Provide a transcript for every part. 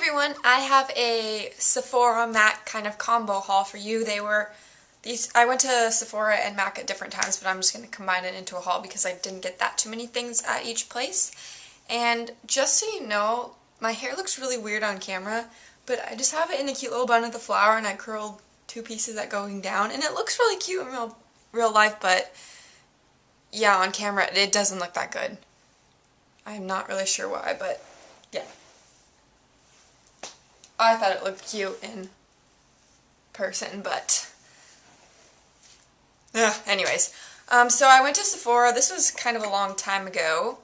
everyone, I have a Sephora MAC kind of combo haul for you. I went to Sephora and MAC at different times, but I'm just going to combine it into a haul because I didn't get that too many things at each place. And just so you know, my hair looks really weird on camera, but I just have it in a cute little bun with a flower and I curled two pieces that going down, and it looks really cute in real life, but yeah, on camera it doesn't look that good. I'm not really sure why, but yeah. I thought it looked cute in person, but anyways. So I went to Sephora. This was kind of a long time ago,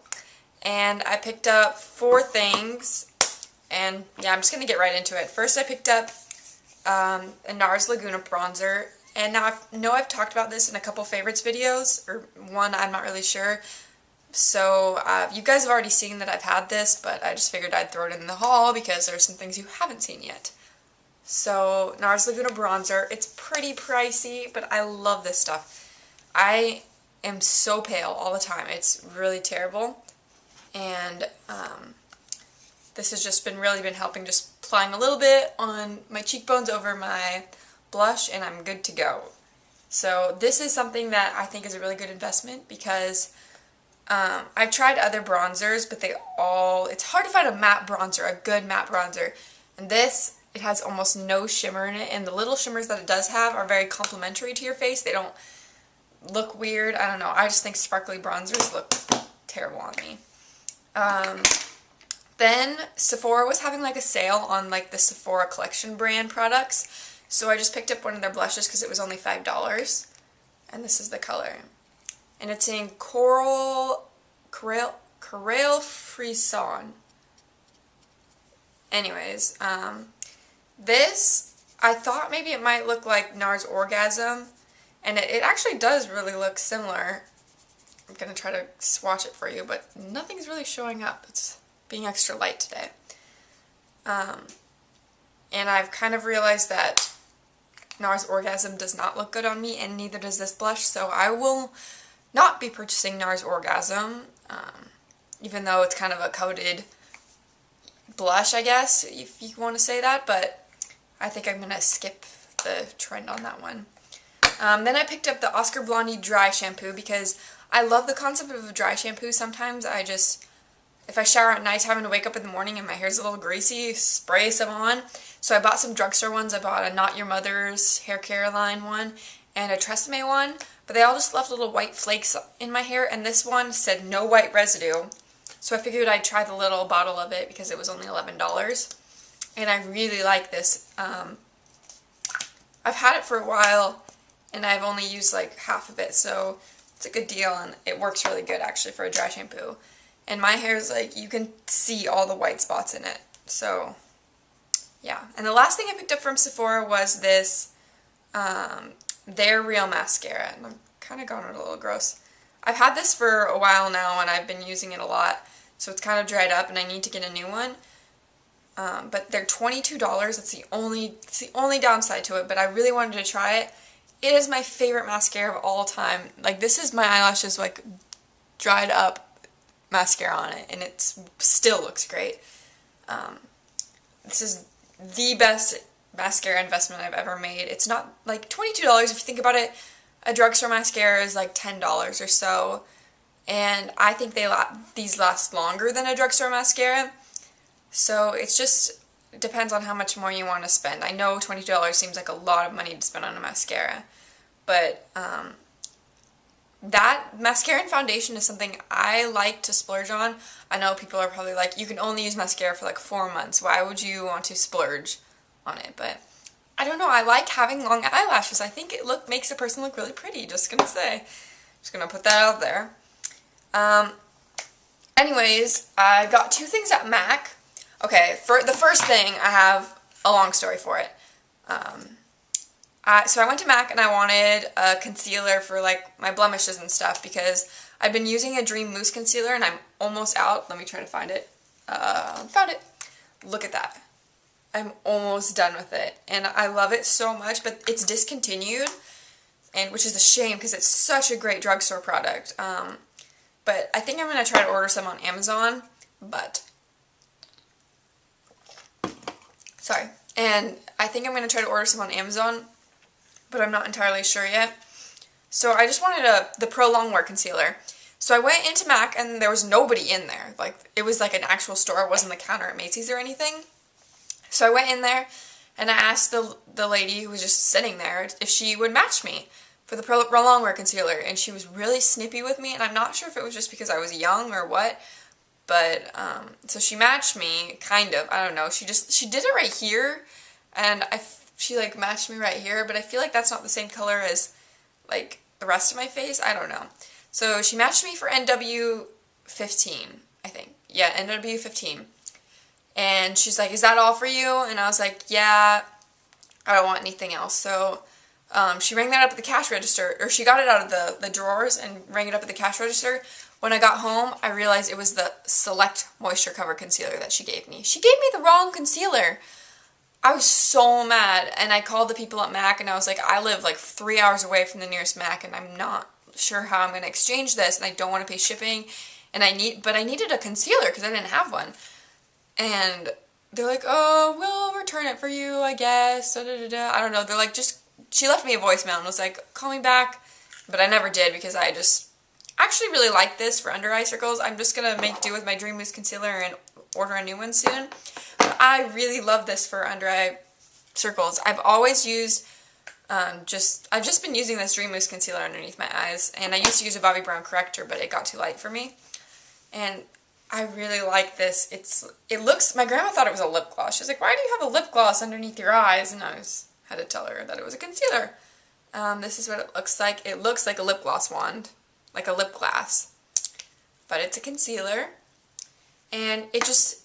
and I picked up 4 things, and yeah, I'm just going to get right into it. First I picked up a NARS Laguna bronzer, and now I know I've talked about this in a couple favorites videos, or one, I'm not really sure. So you guys have already seen that I've had this, but I just figured I'd throw it in the haul because there's some things you haven't seen yet. So NARS Laguna bronzer, it's pretty pricey, but I love this stuff. I am so pale all the time. It's really terrible, and this has just really been helping, just applying a little bit on my cheekbones over my blush, and I'm good to go. So this is something that I think is a really good investment because I've tried other bronzers, but it's hard to find a matte bronzer, a good matte bronzer. And this, it has almost no shimmer in it, and the little shimmers that it does have are very complimentary to your face. They don't look weird. I don't know. I just think sparkly bronzers look terrible on me. Then Sephora was having like a sale on like the Sephora Collection brand products. So I just picked up one of their blushes because it was only $5. And this is the color. And it's in Coral Frisson. Anyways, this, I thought maybe it might look like NARS Orgasm, and it actually does really look similar. I'm going to try to swatch it for you, but nothing's really showing up. It's being extra light today. And I've kind of realized that NARS Orgasm does not look good on me, and neither does this blush, so I will not be purchasing NARS Orgasm, even though it's kind of a coated blush, I guess, if you want to say that, but I think I'm going to skip the trend on that one. Then I picked up the Oscar Blondie Dry Shampoo because I love the concept of a dry shampoo. Sometimes if I shower at nighttime and wake up in the morning and my hair's a little greasy, spray some on. So I bought some drugstore ones. I bought a Not Your Mother's hair care line one and a Tresemme one, but they all just left little white flakes in my hair, and this one said no white residue. So I figured I'd try the little bottle of it because it was only $11, and I really like this. I've had it for a while, and I've only used like half of it, so it's a good deal, and it works really good actually for a dry shampoo. And my hair is like, you can see all the white spots in it, so yeah. And the last thing I picked up from Sephora was this They're Real mascara, and I'm kind of going a little gross. I've had this for a while now, and I've been using it a lot, so it's kind of dried up, and I need to get a new one. But they're $22. That's the only downside to it, but I really wanted to try it. It is my favorite mascara of all time. Like, this is my eyelashes, like, dried up mascara on it, and it still looks great. This is the best mascara investment I've ever made. It's not like $22 if you think about it. A drugstore mascara is like $10 or so, and I think these last longer than a drugstore mascara. So it depends on how much more you want to spend. I know $22 seems like a lot of money to spend on a mascara, but that mascara and foundation is something I like to splurge on. I know people are probably like, you can only use mascara for like 4 months. Why would you want to splurge on it? But I don't know. I like having long eyelashes. I think it makes a person look really pretty. Just gonna say. Just gonna put that out there. Anyways, I got 2 things at MAC. Okay, for the first thing, I have a long story for it. So I went to MAC and I wanted a concealer for like my blemishes and stuff because I've been using a Dream Mousse concealer and I'm almost out. Let me try to find it. Found it. Look at that. I'm almost done with it, and I love it so much, but it's discontinued, and which is a shame because it's such a great drugstore product. But I think I'm going to try to order some on Amazon, but Sorry. And I think I'm going to try to order some on Amazon, but I'm not entirely sure yet. So I just wanted the Pro Longwear Concealer. So I went into MAC and there was nobody in there. Like, it was like an actual store. It wasn't the counter at Macy's or anything. So I went in there and I asked the lady who was just sitting there if she would match me for the Pro Longwear Concealer. And she was really snippy with me, and I'm not sure if it was just because I was young or what. But, so she matched me, kind of. I don't know. She did it right here, and she, like, matched me right here, but I feel like that's not the same color as, like, the rest of my face. I don't know. So she matched me for NW15, I think. Yeah, NW15. And she's like, is that all for you? And I was like, yeah, I don't want anything else. So she rang that up at the cash register, or she got it out of the drawers and rang it up at the cash register. When I got home, I realized it was the Select Moisture Cover Concealer that she gave me. She gave me the wrong concealer. I was so mad, and I called the people at MAC, and I was like, I live like 3 hours away from the nearest MAC, and I'm not sure how I'm going to exchange this, and I don't want to pay shipping, and I needed a concealer because I didn't have one. And they're like, oh, we'll return it for you, I guess, da-da-da-da. I don't know. They're like, she left me a voicemail and was like, call me back, but I never did because I just actually really like this for under eye circles. I'm just going to make do with my Dream Mousse Concealer and order a new one soon. But I really love this for under eye circles. I've always used, I've just been using this Dream Mousse Concealer underneath my eyes. And I used to use a Bobbi Brown corrector, but it got too light for me. And I really like this. It looks, my grandma thought it was a lip gloss. She was like, why do you have a lip gloss underneath your eyes? And I had to tell her that it was a concealer. This is what it looks like. It looks like a lip gloss wand. Like a lip glass, but it's a concealer, and it just,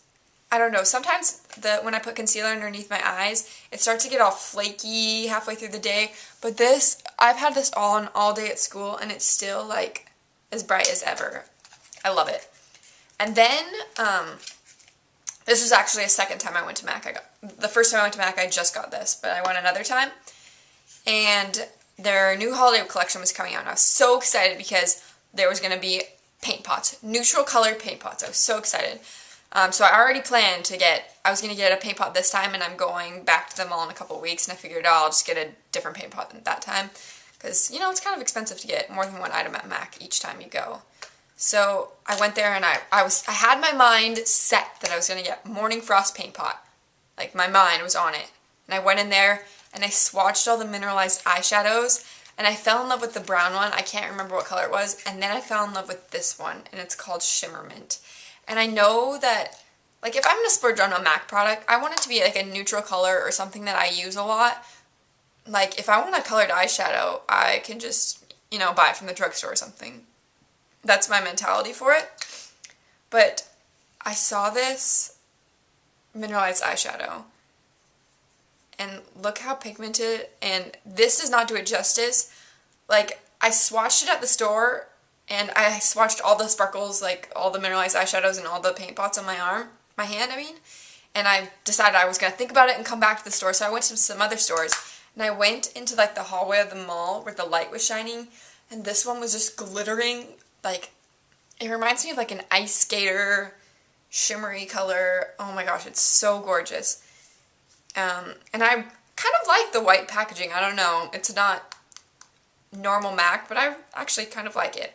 I don't know, sometimes when I put concealer underneath my eyes, it starts to get all flaky halfway through the day, but this, I've had this on all day at school, and it's still, like, as bright as ever. I love it. And then, this was actually a second time I went to MAC. The first time I went to MAC, I just got this, but I went another time, and their new holiday collection was coming out, and I was so excited because there was going to be paint pots, neutral color paint pots. I was so excited. So I already planned I was going to get a paint pot this time, and I'm going back to the mall in a couple of weeks, and I figured, oh, I'll just get a different paint pot than that time, because, you know, it's kind of expensive to get more than one item at MAC each time you go. So I went there, and I had my mind set that I was going to get Morning Frost paint pot. Like, my mind was on it. And I went in there, and I swatched all the mineralized eyeshadows, and I fell in love with the brown one. I can't remember what color it was, and then I fell in love with this one, and it's called Shimmer Mint. And I know that, like, if I'm going to splurge on a MAC product, I want it to be, like, a neutral color or something that I use a lot. Like, if I want a colored eyeshadow, I can just, you know, buy it from the drugstore or something. That's my mentality for it. But I saw this mineralized eyeshadow, and look how pigmented, and this does not do it justice. Like, I swatched it at the store, and I swatched all the sparkles, like all the mineralized eyeshadows and all the paint pots on my hand, and I decided I was going to think about it and come back to the store, so I went to some other stores, and I went into, like, the hallway of the mall where the light was shining, and this one was just glittering, like, it reminds me of, like, an ice skater, shimmery color. Oh my gosh, it's so gorgeous. And I kind of like the white packaging. I don't know. It's not normal MAC, but I actually kind of like it.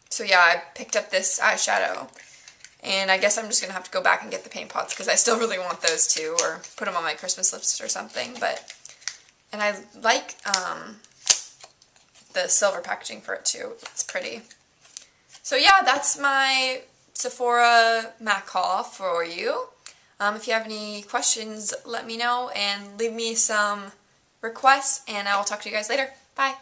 So yeah, I picked up this eyeshadow, and I guess I'm just going to have to go back and get the paint pots because I still really want those too, or put them on my Christmas list or something. And I like the silver packaging for it too. It's pretty. So yeah, that's my Sephora MAC haul for you. If you have any questions, let me know and leave me some requests, and I will talk to you guys later. Bye!